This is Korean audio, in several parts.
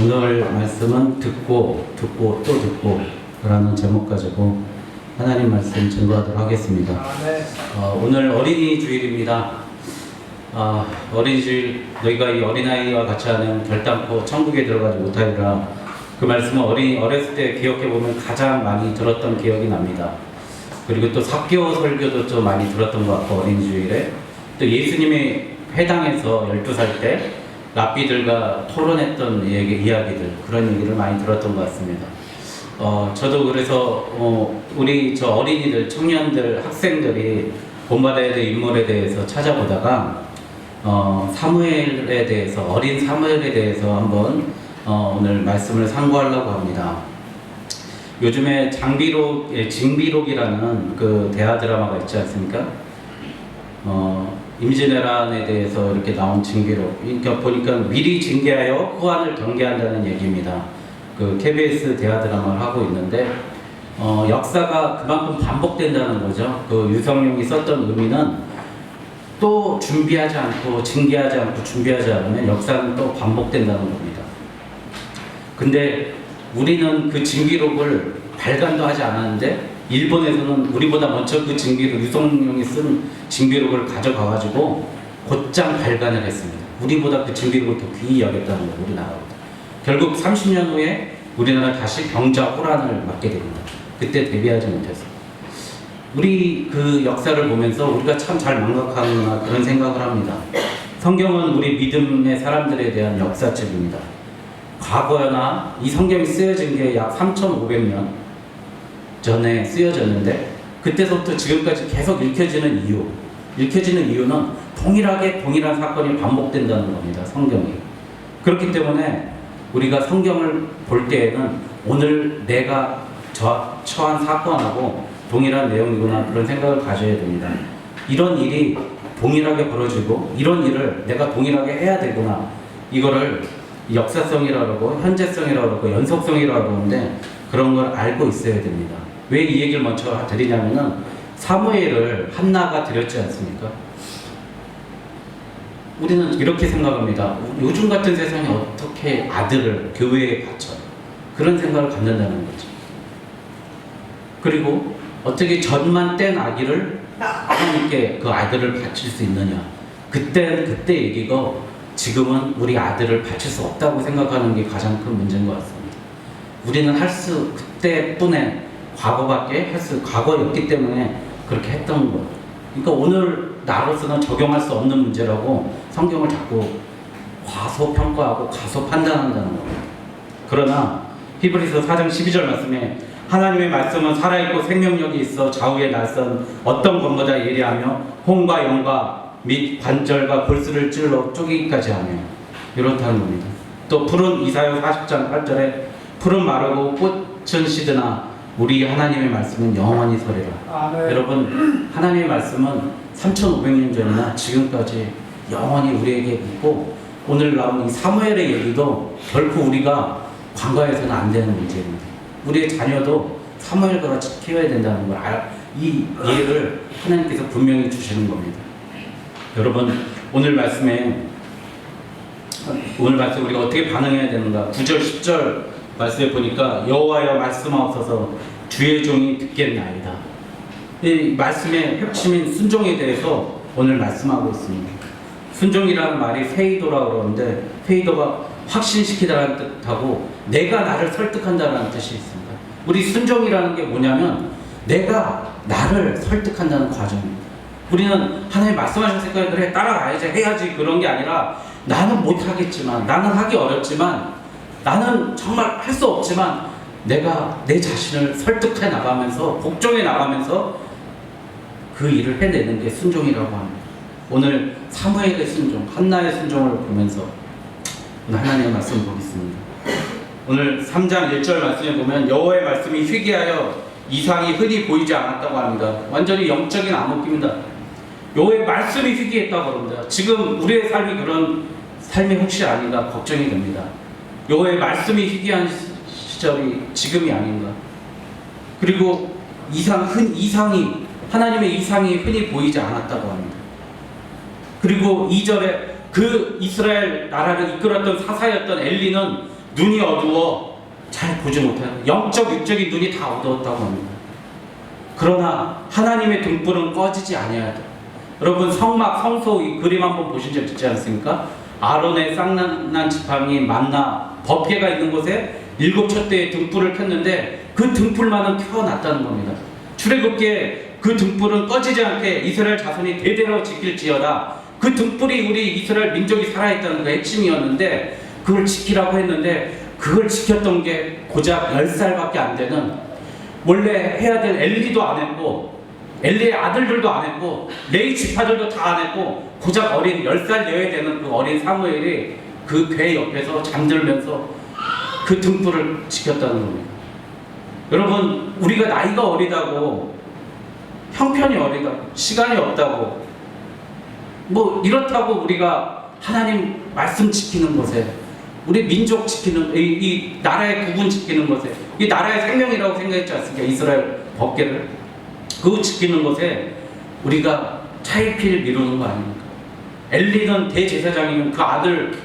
오늘 말씀은 듣고 또 듣고 라는 제목 가지고 하나님 말씀 증거하도록 하겠습니다. 오늘 어린이 주일입니다. 어린이 주일 너희가 이 어린아이와 같이 하는 결단코 천국에 들어가지 못하리라. 그 말씀은 어렸을 때 기억해보면 가장 많이 들었던 기억이 납니다. 그리고 또 사교 설교도 좀 많이 들었던 것 같고, 어린이 주일에 또 예수님이 회당에서 12살 때 랍비들과 토론했던 이야기들, 그런 얘기를 많이 들었던 것 같습니다. 저도 그래서 우리 저 어린이들, 청년들, 학생들이 본받아야 될 인물에 대해서 찾아보다가 사무엘에 대해서, 어린 사무엘에 대해서 한번 오늘 말씀을 상고하려고 합니다. 요즘에 징비록이라는 그 대하 드라마가 있지 않습니까? 임진왜란에 대해서 이렇게 나온 징비록. 그러니까 보니까 미리 징계하여 후한을 경계한다는 얘기입니다. 그 KBS 대하 드라마를 하고 있는데 역사가 그만큼 반복된다는 거죠. 그 유성룡이 썼던 의미는 또 준비하지 않고 징계하지 않고 준비하지 않으면 역사는 또 반복된다는 겁니다. 근데 우리는 그 징비록을 발간도 하지 않았는데 일본에서는 우리보다 먼저 그 징비록, 유성룡이 쓴 징비록을 가져가가지고 곧장 발간을 했습니다. 우리보다 그 징비록을 더 귀히 여겼다는 거예요, 우리나라보다. 결국 30년 후에 우리나라 다시 병자 호란을 맞게 됩니다. 그때 대비하지 못해서. 우리 그 역사를 보면서 우리가 참 잘 망각하구나 그런 생각을 합니다. 성경은 우리 믿음의 사람들에 대한 역사책입니다. 과거나 이 성경이 쓰여진 게 약 3,500년 전에 쓰여졌는데 그때서부터 지금까지 계속 읽혀지는 이유는 동일한 사건이 반복된다는 겁니다. 성경이. 그렇기 때문에 우리가 성경을 볼 때에는 오늘 내가 처한 사건하고 동일한 내용이구나 그런 생각을 가져야 됩니다. 이런 일이 동일하게 벌어지고 이런 일을 내가 동일하게 해야 되구나, 이거를 역사성이라고 그러고 현재성이라고 그러고 연속성이라고 그러는데 그런 걸 알고 있어야 됩니다. 왜 이 얘기를 먼저 드리냐면은 사무엘을 한나가 드렸지 않습니까? 우리는 이렇게 생각합니다. 요즘 같은 세상에 어떻게 아들을 교회에 바쳐? 그런 생각을 갖는다는 거죠. 그리고 어떻게 전만 뗀 아기를 하나님께 그 아들을 바칠 수 있느냐? 그때 얘기고 지금은 우리 아들을 바칠 수 없다고 생각하는 게 가장 큰 문제인 것 같습니다. 우리는 그때뿐에 과거였기 때문에 그렇게 했던 것. 그러니까 오늘 나로서는 적용할 수 없는 문제라고 성경을 자꾸 과소평가하고 과소판단한다는 겁니다. 그러나 히브리서 4장 12절 말씀에 하나님의 말씀은 살아있고 생명력이 있어 좌우에 날선 어떤 것보다 예리하며 홍과 영과 및 관절과 골수를 찔러 쪼개기까지 하며 이렇다는 겁니다. 또 푸른 이사야 40장 8절에 푸른 마르고 꽃은 시드나 우리 하나님의 말씀은 영원히 서리라. 여러분, 하나님의 말씀은 3,500년 전이나 지금까지 영원히 우리에게 있고 오늘 나온 이 사무엘의 얘기도 결코 우리가 간과해서는 안 되는 문제입니다. 우리의 자녀도 사무엘과 같이 키워야 된다는 걸 이 이해를 하나님께서 분명히 주시는 겁니다. 여러분, 오늘 말씀 우리가 어떻게 반응해야 되는가? 9절 10절 말씀에 보니까 여호와여 말씀하옵소서 주의 종이 듣겠나이다. 이 말씀의 핵심인 순종에 대해서 오늘 말씀하고 있습니다. 순종이라는 말이 페이도라고 그러는데 페이도가 확신시키다라는 뜻하고 내가 나를 설득한다는 뜻이 있습니다. 우리 순종이라는 게 뭐냐면 내가 나를 설득한다는 과정입니다. 우리는 하나님 말씀하셨으니까 그래 따라가야지 해야지 그런 게 아니라 나는 못하겠지만, 나는 하기 어렵지만, 나는 정말 할 수 없지만 내가 내 자신을 설득해 나가면서 복종해 나가면서 그 일을 해내는 게 순종이라고 합니다. 오늘 사무엘의 순종, 한나의 순종을 보면서 오늘 하나님의 말씀을 보겠습니다. 오늘 3장 1절 말씀에 보면 여호와의 말씀이 희귀하여 이상이 흔히 보이지 않았다고 합니다. 완전히 영적인 암흑기입니다. 여호와의 말씀이 희귀했다고 합니다. 지금 우리의 삶이 그런 삶이 혹시 아닌가 걱정이 됩니다. 여호와의 말씀이 희귀한 시절이 지금이 아닌가. 그리고 하나님의 이상이 흔히 보이지 않았다고 합니다. 그리고 2절에 그 이스라엘 나라를 이끌었던 사사였던 엘리는 눈이 어두워 잘 보지 못해요. 영적, 육적인 눈이 다 어두웠다고 합니다. 그러나 하나님의 등불은 꺼지지 아니하다. 여러분 성막, 성소 이 그림 한번 보신 적 있지 않습니까? 아론의 쌍난 지팡이, 만나, 법궤가 있는 곳에 7 촛대의 등불을 켰는데 그 등불만은 켜놨다는 겁니다. 출애굽기에 그 등불은 꺼지지 않게 이스라엘 자손이 대대로 지킬지어다. 그 등불이 우리 이스라엘 민족이 살아있다는 그 핵심이었는데 그걸 지키라고 했는데 그걸 지켰던 게 고작 10살밖에 안 되는, 원래 해야 될 엘리도 안 했고 엘리의 아들들도 안 했고 레위 지파들도 다 안 했고 고작 어린 10살 내외 되는 그 어린 사무엘이 그 궤 옆에서 잠들면서 그 등불을 지켰다는 겁니다. 여러분 우리가 나이가 어리다고, 형편이 어리다고, 시간이 없다고, 뭐 이렇다고 우리가 하나님 말씀 지키는 것에, 우리 민족 지키는 이 나라의 국운 지키는 것에, 이 나라의 생명이라고 생각했지 않습니까? 이스라엘 법궤를 그거 지키는 것에 우리가 차일피일 미루는 거 아닙니까? 엘리는 대제사장이면 그 아들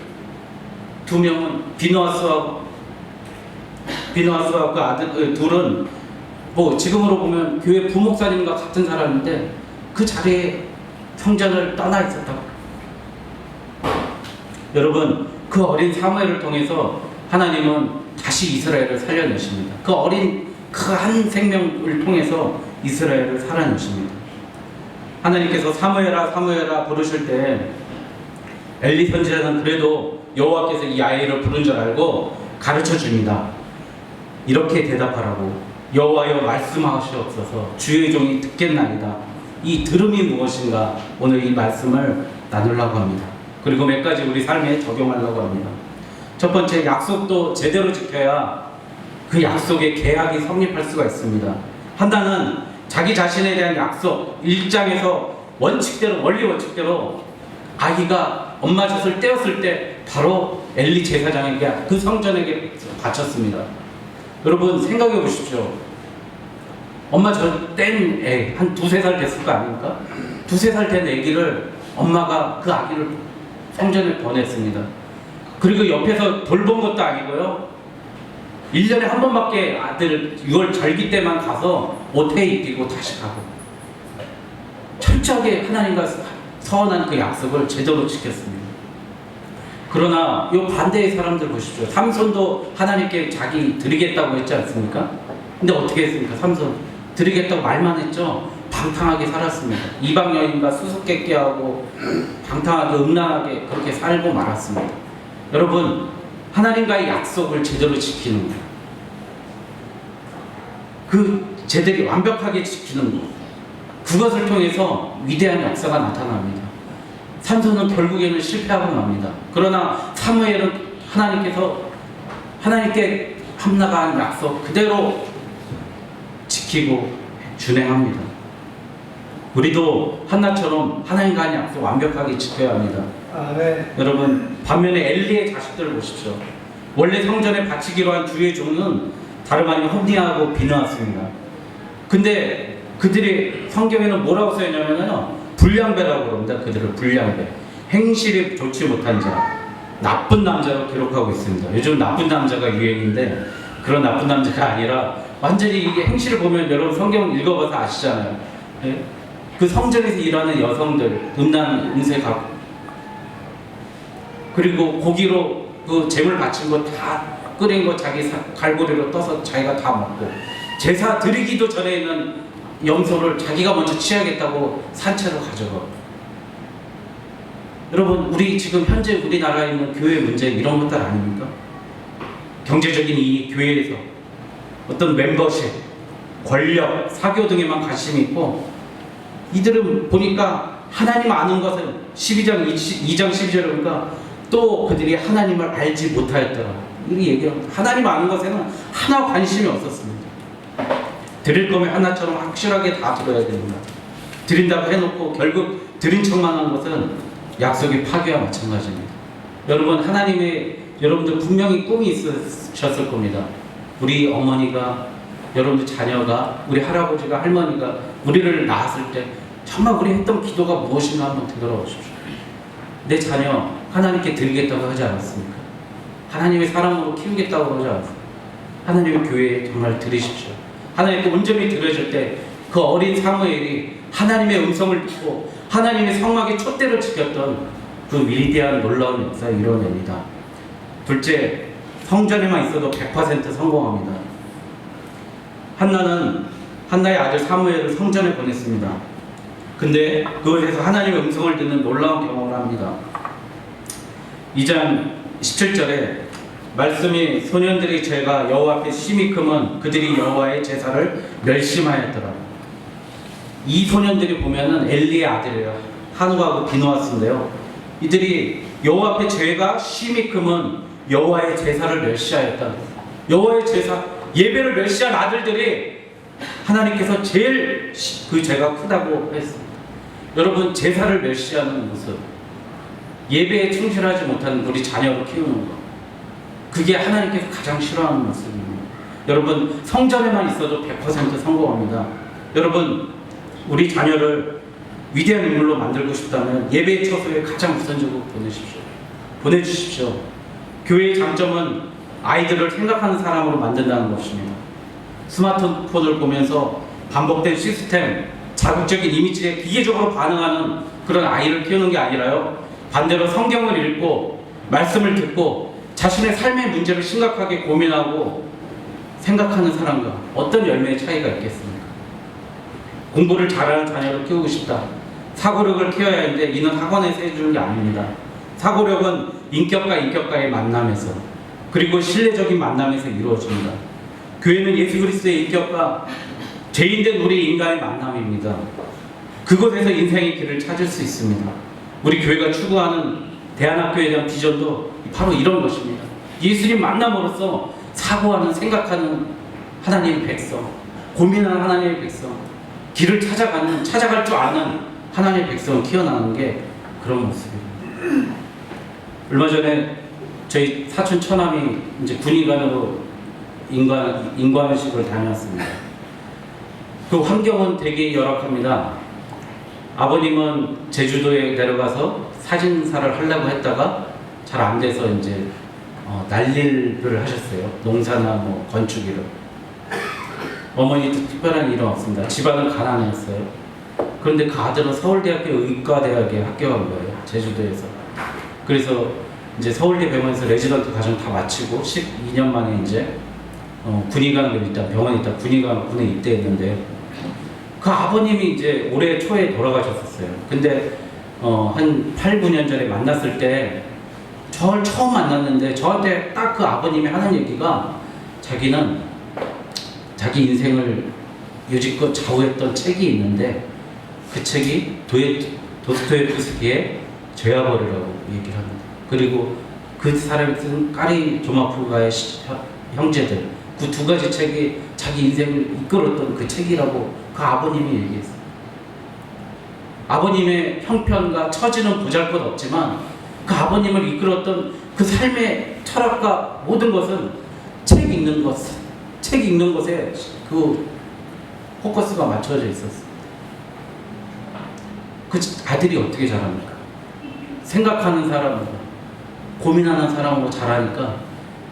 2명은 비누아스하고 그 아들 둘은 뭐 지금으로 보면 교회 부목사님과 같은 사람인데 그 자리에 성전을 떠나 있었다고. 여러분 그 어린 사무엘을 통해서 하나님은 다시 이스라엘을 살려내십니다. 그 어린 그 한 생명을 통해서 이스라엘을 살아내십니다. 하나님께서 사무엘아 사무엘아 부르실 때 엘리 선지자는 그래도 여호와께서 이 아이를 부른 줄 알고 가르쳐 줍니다. 이렇게 대답하라고. 여호와여 말씀하시옵소서. 주의 종이 듣겠나이다. 이 들음이 무엇인가 오늘 이 말씀을 나누려고 합니다. 그리고 몇 가지 우리 삶에 적용하려고 합니다. 첫 번째, 약속도 제대로 지켜야 그 약속의 계약이 성립할 수가 있습니다. 하나는 자기 자신에 대한 약속, 1장에서 원칙대로, 원리 원칙대로 아기가 엄마 젖을 떼었을 때 바로 엘리 제사장에게 그 성전에게 바쳤습니다. 여러분 생각해 보십시오. 엄마 젖 뗀 애, 한 2-3살 됐을 거 아닙니까? 2-3살 된 애기를 엄마가 그 아기를 성전에 보냈습니다. 그리고 옆에서 돌본 것도 아니고요. 1년에 한 번밖에 아들 6월 절기 때만 가서 옷에 입히고 다시 가고 철저하게 하나님과 서원한 그 약속을 제대로 지켰습니다. 그러나 이 반대의 사람들 보십시오. 삼손도 하나님께 자기 드리겠다고 했지 않습니까? 근데 어떻게 했습니까? 삼손 드리겠다고 말만 했죠. 방탕하게 살았습니다. 이방 여인과 수수께끼하고 방탕하게 음란하게 그렇게 살고 말았습니다. 여러분 하나님과의 약속을 제대로 지키는 것, 그 제대로 완벽하게 지키는 것, 그것을 통해서 위대한 역사가 나타납니다. 삼손은 결국에는 실패하고 맙니다. 그러나 사무엘은 하나님께 함나간 약속 그대로 지키고 준행합니다. 우리도 한나처럼 하나님과의 약속 완벽하게 지켜야 합니다. 아멘. 여러분 반면에 엘리의 자식들을 보십시오. 원래 성전에 바치기로 한 주의 종은 다름 아닌 홈니하고 비누았습니다. 근데 그들이 성경에는 뭐라고 써있냐면요, 불량배라고 그럽니다. 그들을 불량배, 행실이 좋지 못한 자, 나쁜 남자로 기록하고 있습니다. 요즘 나쁜 남자가 유행인데 그런 나쁜 남자가 아니라 완전히 이게 행실을 보면 여러분 성경 읽어봐서 아시잖아요. 네? 그 성전에서 일하는 여성들, 음란 음색하고, 그리고 고기로 그 재물 바친 거 다 끓인 거 자기 갈고리로 떠서 자기가 다 먹고, 제사 드리기도 전에 있는 염소를 자기가 먼저 취하겠다고 산채로 가져가고. 여러분 우리 지금 현재 우리나라에 있는 교회 문제 이런 것들 아닙니까? 경제적인 이익, 교회에서 어떤 멤버십, 권력, 사교 등에만 관심이 있고, 이들은 보니까 하나님 아는 것은 12장 12절에 보니까 또 그들이 하나님을 알지 못하였더라. 이 얘기합니다. 하나님 아는 것에는 하나 관심이 없었습니다. 드릴 거면 하나처럼 확실하게 다 드려야 됩니다. 드린다고 해놓고 결국 드린 척만 한 것은 약속의 파괴와 마찬가지입니다. 여러분 여러분들 분명히 꿈이 있으셨을 겁니다. 우리 어머니가, 여러분들 자녀가, 우리 할아버지가, 할머니가 우리를 낳았을 때 정말 우리 했던 기도가 무엇인가 한번 되돌아보십시오. 내 자녀 하나님께 드리겠다고 하지 않았습니까? 하나님의 사람으로 키우겠다고 그러지 않았어요. 하나님의 교회에 정말 들으십시오. 하나님께 온전히 들으실 때 그 어린 사무엘이 하나님의 음성을 듣고 하나님의 성막의 촛대를 지켰던 그 위대한 놀라운 역사를 이뤄냅니다. 둘째, 성전에만 있어도 100% 성공합니다. 한나의 아들 사무엘을 성전에 보냈습니다. 근데 그것에서 하나님의 음성을 듣는 놀라운 경험을 합니다. 2장 17절에 말씀이 소년들의 죄가 여호와 앞에 심히 크면 그들이 여호와의 제사를 멸심하였더라. 이 소년들이 보면은 엘리의 아들이에요. 한우하고 비누아스인데요. 이들이 여호와 앞에 죄가 심히 크면 여호와의 제사를 멸시하였다. 여호와의 제사, 예배를 멸시한 아들들이 하나님께서 제일 그 죄가 크다고 했습니다. 여러분, 제사를 멸시하는 모습, 예배에 충실하지 못하는 우리 자녀를 키우는 것, 그게 하나님께서 가장 싫어하는 모습입니다. 여러분, 성전에만 있어도 100% 성공합니다. 여러분, 우리 자녀를 위대한 인물로 만들고 싶다면 예배의 처소에 가장 우선적으로 보내주십시오. 교회의 장점은 아이들을 생각하는 사람으로 만든다는 것입니다. 스마트폰을 보면서 반복된 시스템, 자극적인 이미지에 기계적으로 반응하는 그런 아이를 키우는 게 아니라요, 반대로 성경을 읽고 말씀을 듣고 자신의 삶의 문제를 심각하게 고민하고 생각하는 사람과 어떤 열매의 차이가 있겠습니까? 공부를 잘하는 자녀를 키우고 싶다. 사고력을 키워야 하는데 이는 학원에서 해주는 게 아닙니다. 사고력은 인격과 인격과의 만남에서, 그리고 신뢰적인 만남에서 이루어집니다. 교회는 예수 그리스도의 인격과 죄인된 우리 인간의 만남입니다. 그곳에서 인생의 길을 찾을 수 있습니다. 우리 교회가 추구하는 대안학교에 대한 비전도 바로 이런 것입니다. 예수님 만남으로써 사고하는, 생각하는 하나님의 백성, 고민하는 하나님의 백성, 길을 찾아갈 줄 아는 하나님의 백성을 키워나가는 게 그런 모습입니다. 얼마 전에 저희 사촌 처남이 이제 군의관으로 인관식을 다녀왔습니다. 그 환경은 되게 열악합니다. 아버님은 제주도에 내려가서 사진사를 하려고 했다가 잘 안 돼서 이제 난리를 하셨어요. 농사나 뭐 건축 일을. 어머니도 특별한 일은 없습니다. 집안은 가난했어요. 그런데 그 아들은 서울대학교 의과대학에 합격한 거예요. 제주도에서. 그래서 이제 서울대 병원에서 레지던트 과정 다 마치고 12년 만에 이제 군의관으로 일단 병원에 있다 군에 입대했는데, 그 아버님이 이제 올해 초에 돌아가셨었어요. 근데 한 8, 9년 전에 만났을 때 저를 처음 만났는데 저한테 딱 그 아버님이 하는 얘기가, 자기는 자기 인생을 여지껏 좌우했던 책이 있는데 그 책이 도스토옙스키의 죄와벌이라고 얘기를 합니다. 그리고 그 사람이 쓴 까리조마프가의 형제들, 그 두 가지 책이 자기 인생을 이끌었던 그 책이라고 그 아버님이 얘기했어요. 아버님의 형편과 처지는 보잘것없지만 그 아버님을 이끌었던 그 삶의 철학과 모든 것은 책 읽는 것에 그 포커스가 맞춰져 있었어요. 그 아들이 어떻게 자랍니까? 생각하는 사람으로, 고민하는 사람으로 자라니까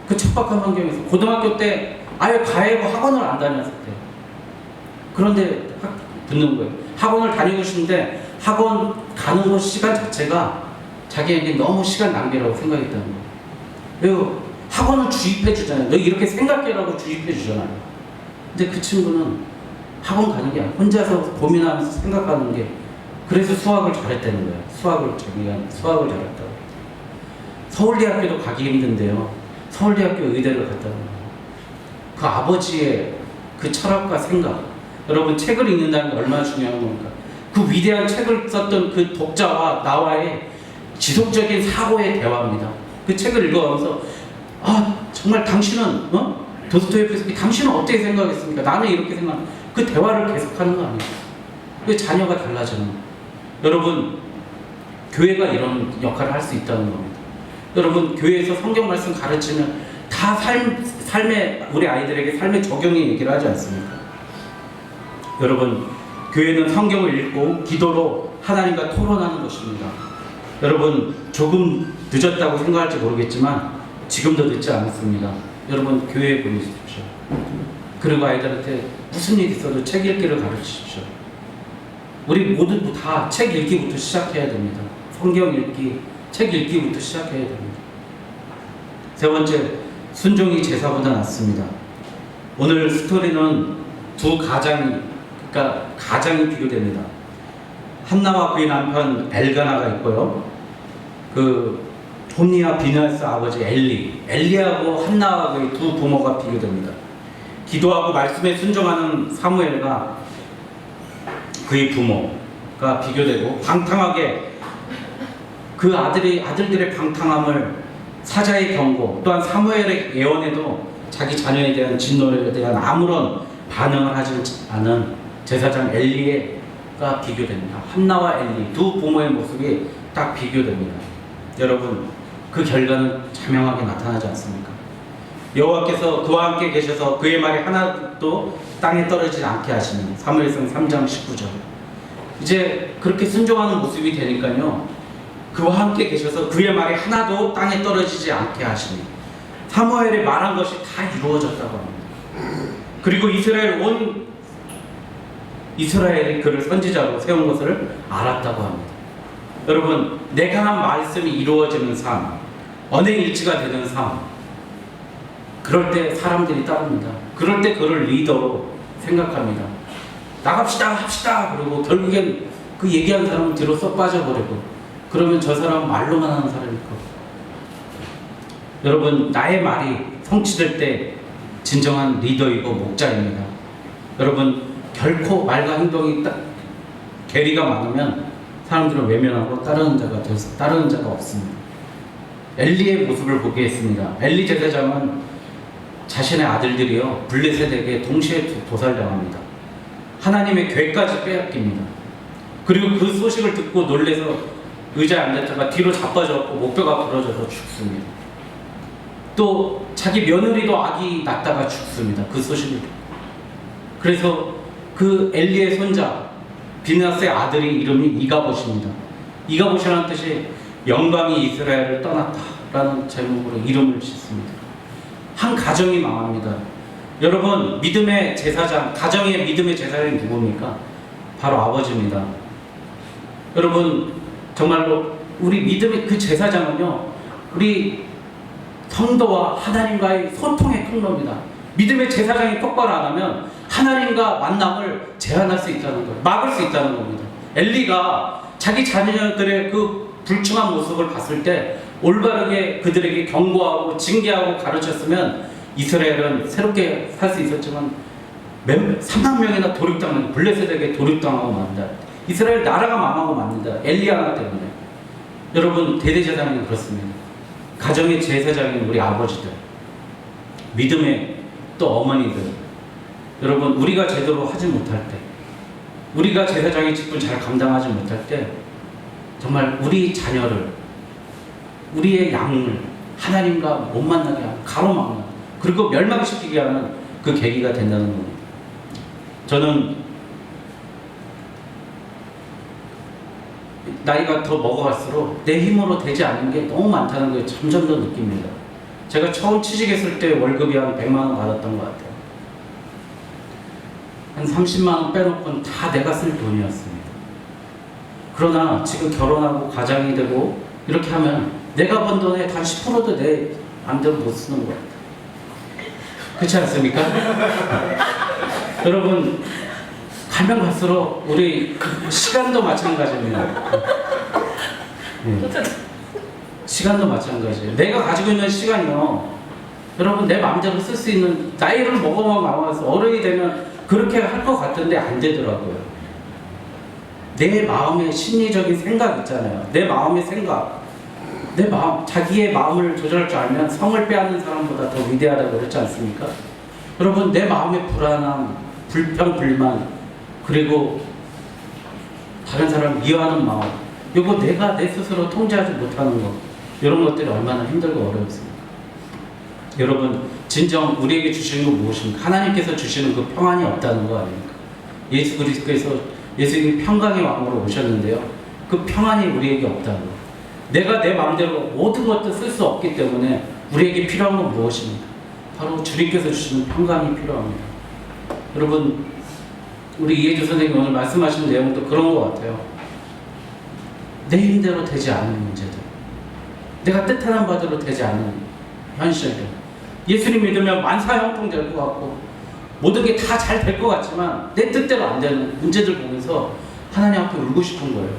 그 척박한 환경에서 고등학교 때 아예 가해고 학원을 안 다녔을 때, 그런데 붙는 거예요. 학원을 다니고 싶은데 학원 가는 것 시간 자체가 자기에게 너무 시간 낭비라고 생각했다는 거예요. 그리고 학원을 주입해 주잖아요. 너 이렇게 생각해라고 주입해 주잖아요. 근데 그 친구는 학원 가는 게 아니라 혼자서 고민하면서 생각하는 게, 그래서 수학을 잘했다는 거예요. 자기가 수학을 잘했다고. 서울대학교도 가기 힘든데요, 서울대학교 의대를 갔다는 거예요. 그 아버지의 그 철학과 생각, 여러분 책을 읽는다는 게 얼마나 중요한 겁니까? 그 위대한 책을 썼던 그 독자와 나와의 지속적인 사고의 대화입니다. 그 책을 읽어가면서 정말 당신은 도스토옙스키 당신은 어떻게 생각했습니까? 나는 이렇게 생각. 그 대화를 계속하는 거 아니에요. 그 자녀가 달라지는 거예요. 여러분, 교회가 이런 역할을 할 수 있다는 겁니다. 여러분, 교회에서 성경 말씀 가르치면 다 삶의 우리 아이들에게 삶의 적용의 얘기를 하지 않습니까? 여러분, 교회는 성경을 읽고 기도로 하나님과 토론하는 것입니다. 여러분, 조금 늦었다고 생각할지 모르겠지만 지금도 늦지 않습니다. 여러분 교회에 보내십시오. 그리고 아이들한테 무슨 일 있어도 책 읽기를 가르치십시오. 우리 모두 다 책 읽기부터 시작해야 됩니다. 성경 읽기, 책 읽기부터 시작해야 됩니다. 세 번째, 순종이 제사보다 낫습니다. 오늘 스토리는 두 가장이, 그러니까 가장이 비교됩니다. 한나와 그의 남편 엘가나가 있고요. 그 홈리와 비느하스 아버지 엘리하고 한나와 그의 두 부모가 비교됩니다. 기도하고 말씀에 순종하는 사무엘과 그의 부모가 비교되고, 방탕하게 그 아들들의 방탕함을 사자의 경고, 또한 사무엘의 예언에도 자기 자녀에 대한 진노에 대한 아무런 반응을 하지 않은 제사장 엘리가 비교됩니다. 한나와 엘리 두 부모의 모습이 딱 비교됩니다. 여러분, 그 결과는 자명하게 나타나지 않습니까? 여호와께서 그와 함께 계셔서 그의 말이 하나도 땅에 떨어지지 않게 하시니, 사무엘상 3장 19절. 이제 그렇게 순종하는 모습이 되니까요, 그와 함께 계셔서 그의 말이 하나도 땅에 떨어지지 않게 하시니, 사무엘이 말한 것이 다 이루어졌다고 합니다. 그리고 온 이스라엘이 그를 선지자로 세운 것을 알았다고 합니다. 여러분, 내가 한 말씀이 이루어지는 삶, 언행일치가 되는 삶, 그럴 때 사람들이 따릅니다. 그럴 때 그를 리더로 생각합니다. 나갑시다 합시다. 그리고 결국엔 그 얘기한 사람은 뒤로 쏙 빠져버리고, 그러면 저 사람은 말로만 하는 사람이고. 여러분, 나의 말이 성취될 때 진정한 리더이고 목자입니다. 여러분, 결코 말과 행동이 괴리가 많으면 사람들은 외면하고 따르는 자가 없습니다. 엘리의 모습을 보게 했습니다. 엘리 제사장은 자신의 아들들이요 블레셋에게 동시에 도살당합니다. 하나님의 궤까지 빼앗깁니다. 그리고 그 소식을 듣고 놀래서 의자에 앉았다가 뒤로 자빠져서 목뼈가 부러져서 죽습니다. 또 자기 며느리도 아기 낳다가 죽습니다. 그 소식을 듣고. 그래서 그 엘리의 손자 비느하스의 아들이 이름이 이가봇입니다. 이가봇이라는 뜻이 영광이 이스라엘을 떠났다라는 제목으로 이름을 짓습니다. 한 가정이 망합니다. 여러분, 믿음의 제사장, 가정의 믿음의 제사장이 누굽니까? 바로 아버지입니다. 여러분, 정말로 우리 믿음의 그 제사장은요, 우리 성도와 하나님과의 소통의 통로입니다. 믿음의 제사장이 똑바로 안 하면 하나님과 만남을 제한할 수 있다는 거예요. 막을 수 있다는 겁니다. 엘리가 자기 자녀들의 그 불충한 모습을 봤을 때 올바르게 그들에게 경고하고 징계하고 가르쳤으면 이스라엘은 새롭게 살 수 있었지만 3만 명이나 도륙당하는, 블레셋에게 도륙당하고 만다. 이스라엘 나라가 망하고 맙니다. 엘리 하나 때문에. 여러분, 대대제사장이 그렇습니다. 가정의 제사장인 우리 아버지들, 믿음의 또 어머니들, 여러분, 우리가 제대로 하지 못할 때, 우리가 제사장의 직분 잘 감당하지 못할 때, 정말 우리 자녀를, 우리의 양을 하나님과 못 만나게 하는, 가로막는, 그리고 멸망시키게 하는 그 계기가 된다는 겁니다. 저는 나이가 더 먹어갈수록 내 힘으로 되지 않는 게 너무 많다는 걸 점점 더 느낍니다. 제가 처음 취직했을 때 월급이 한 100만 원 받았던 것 같아요. 한 30만 원 빼놓고는 다 내가 쓸 돈이었습니다. 그러나 지금 결혼하고 가장이 되고 이렇게 하면 내가 번 돈의 단 10%도 내 마음대로 못 쓰는 것 같아요. 그렇지 않습니까? 여러분, 가면 갈수록 우리 시간도 마찬가지입니다. 시간도 마찬가지예요. 내가 가지고 있는 시간이요, 여러분, 내 마음대로 쓸 수 있는, 나이를 먹어서 어른이 되면 그렇게 할 것 같은데 안 되더라고요. 내 마음의 심리적인 생각 있잖아요. 내 마음의 생각, 내 마음, 자기의 마음을 조절할 줄 알면 성을 빼앗는 사람보다 더 위대하다고 그랬지 않습니까? 여러분, 내 마음의 불안함, 불평, 불만, 그리고 다른 사람을 미워하는 마음, 이거 내가 내 스스로 통제하지 못하는 것, 이런 것들이 얼마나 힘들고 어렵습니까? 여러분, 진정 우리에게 주시는 건 무엇입니까? 하나님께서 주시는 그 평안이 없다는 거 아닙니까? 예수 그리스도께서 예수님이 평강의 왕으로 오셨는데요, 그 평안이 우리에게 없다는 거. 내가 내 마음대로 모든 것도 쓸 수 없기 때문에 우리에게 필요한 건 무엇입니까? 바로 주님께서 주시는 평강이 필요합니다. 여러분, 우리 이해주 선생님 오늘 말씀하신 내용도 그런 것 같아요. 내 힘대로 되지 않은 문제들, 내가 뜻하는 바대로 되지 않은 현실들, 예수님 믿으면 만사형통 될 것 같고 모든 게 다 잘 될 것 같지만 내 뜻대로 안 되는 문제들 보면서 하나님 앞에 울고 싶은 거예요.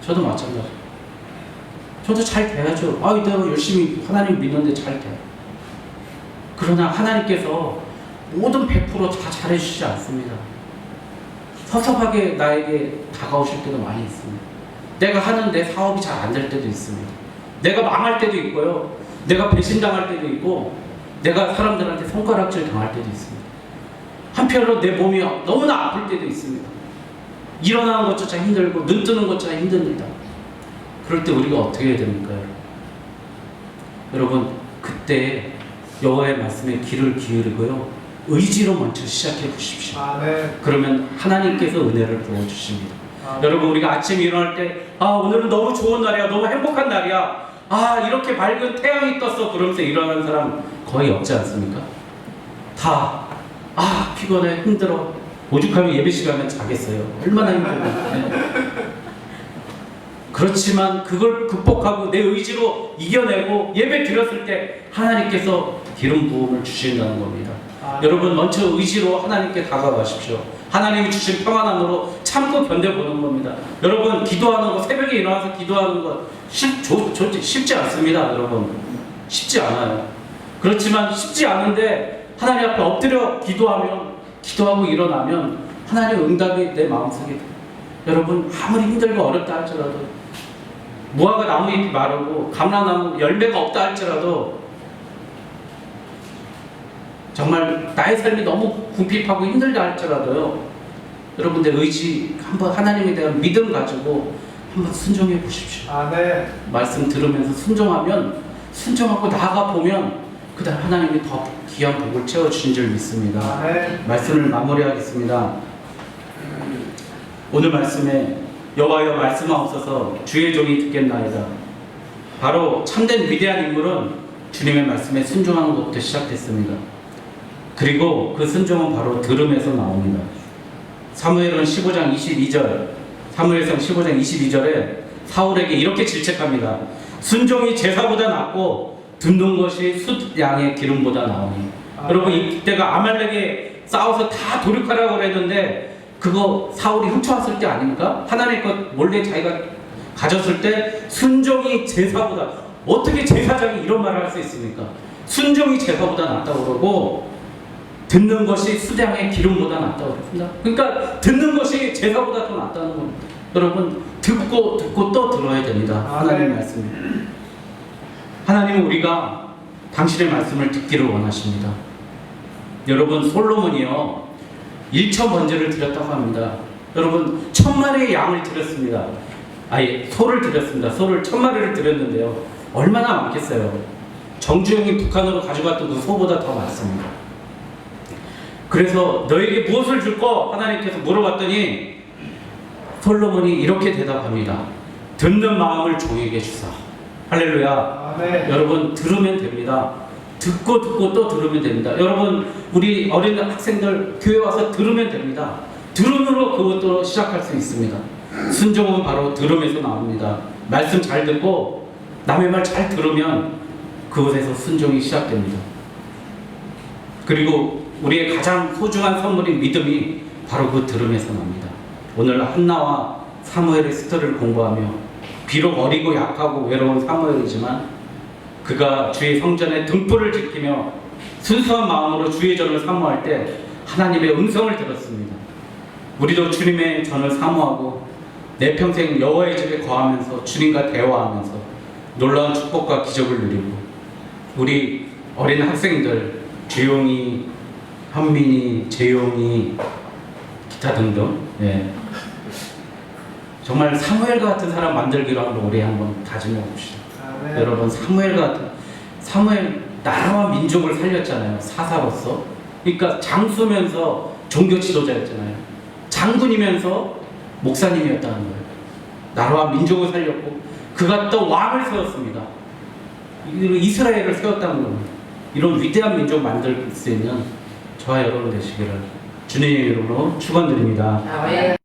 저도 마찬가지. 저도 잘 돼야죠. 내가 열심히 하나님 믿는데 잘 돼. 그러나 하나님께서 모든 100% 다 잘해주시지 않습니다. 섭섭하게 나에게 다가오실 때도 많이 있습니다. 내가 하는데 사업이 잘 안 될 때도 있습니다. 내가 망할 때도 있고요. 내가 배신당할 때도 있고 내가 사람들한테 손가락질 당할 때도 있습니다. 한편으로 내 몸이 너무나 아플 때도 있습니다. 일어나는 것조차 힘들고 눈 뜨는 것조차 힘듭니다. 그럴 때 우리가 어떻게 해야 됩니까? 여러분, 그때 여호와의 말씀에 귀를 기울이고요, 의지로 먼저 시작해 보십시오. 그러면 하나님께서 은혜를 부어주십니다. 여러분, 우리가 아침에 일어날 때 오늘은 너무 좋은 날이야, 너무 행복한 날이야, 이렇게 밝은 태양이 떴어, 그러면서 일어나는 사람 거의 없지 않습니까? 다 피곤해, 힘들어, 오죽하면 예배 시간에 자겠어요. 얼마나 힘들어. 그렇지만 그걸 극복하고 내 의지로 이겨내고 예배 드렸을 때 하나님께서 기름 부음을 주신다는 겁니다. 여러분, 먼저 의지로 하나님께 다가가십시오. 하나님이 주신 평안함으로 참고 견뎌보는 겁니다. 여러분, 기도하는 거, 새벽에 일어나서 기도하는 거 쉽지 않습니다. 여러분, 쉽지 않아요. 그렇지만 쉽지 않은데 하나님 앞에 엎드려 기도하고 일어나면 하나님의 응답이 내 마음속에 들어요. 여러분, 아무리 힘들고 어렵다 할지라도, 무화과 나무잎이 마르고 감람나무 열매가 없다 할지라도, 정말 나의 삶이 너무 궁핍하고 힘들다 할지라도요, 여러분들 의지 한번, 하나님에 대한 믿음 가지고 한번 순종해 보십시오. 말씀 들으면서 순종하고 나아가 보면 그다음 하나님이 더 귀한 복을 채워주신 줄 믿습니다. 말씀을 마무리하겠습니다. 오늘 말씀에 여호와여 말씀하옵소서 주의 종이 듣겠나이다. 바로 참된 위대한 인물은 주님의 말씀에 순종하는 것부터 시작됐습니다. 그리고 그 순종은 바로 들음에서 나옵니다. 사무엘은 15장 22절, 사무엘상 15장 22절에 사울에게 이렇게 질책합니다. 순종이 제사보다 낫고 듣는 것이 숫 양의 기름보다 나오니. 여러분, 이때가 아말렉에 싸워서 다 돌이키라고 그랬는데 그거 사울이 훔쳐왔을 때 아닙니까? 하나님의 것 몰래 자기가 가졌을 때 순종이 제사보다, 어떻게 제사장이 이런 말을 할 수 있습니까? 순종이 제사보다 낫다고 그러고 듣는 것이 수량의 기름보다 낫다고 그랬습니다. 그러니까 듣는 것이 제사보다 더 낫다는 겁니다. 여러분, 듣고 또 들어야 됩니다. 하나님의 말씀을. 하나님은 우리가 당신의 말씀을 듣기를 원하십니다. 여러분, 솔로몬이요 1천 번제를 드렸다고 합니다. 여러분, 1000마리의 양을 드렸습니다. 소를 드렸습니다. 소를 1000마리를 드렸는데요, 얼마나 많겠어요? 정주영이 북한으로 가져갔던 그 소보다 더 많습니다. 그래서 너에게 무엇을 줄까? 하나님께서 물어봤더니 솔로몬이 이렇게 대답합니다. 듣는 마음을 종에게 주사. 할렐루야. 여러분, 들으면 됩니다. 듣고 또 들으면 됩니다. 여러분, 우리 어린 학생들 교회 와서 들으면 됩니다. 들음으로 그것도 시작할 수 있습니다. 순종은 바로 들음에서 나옵니다. 말씀 잘 듣고 남의 말 잘 들으면 그것에서 순종이 시작됩니다. 그리고 우리의 가장 소중한 선물인 믿음이 바로 그 들음에서 납니다. 오늘 한나와 사무엘의 스토리를 공부하며 비록 어리고 약하고 외로운 사무엘이지만 그가 주의 성전에 등불을 지키며 순수한 마음으로 주의 전을 사모할 때 하나님의 음성을 들었습니다. 우리도 주님의 전을 사모하고 내 평생 여호와의 집에 거하면서 주님과 대화하면서 놀라운 축복과 기적을 누리고, 우리 어린 학생들 주용이, 현민이, 재용이, 기타 등등, 정말 사무엘 같은 사람 만들기로 한번 우리 한번 다짐해 봅시다. 여러분, 사무엘 나라와 민족을 살렸잖아요. 사사로서. 그러니까 장수면서 종교 지도자였잖아요. 장군이면서 목사님이었다는 거예요. 나라와 민족을 살렸고 그가 또 왕을 세웠습니다. 이스라엘을 세웠다는 겁니다. 이런 위대한 민족 만들 수 있는 저와 여러분 되시기를 주님의 이름으로 축원드립니다. 아멘.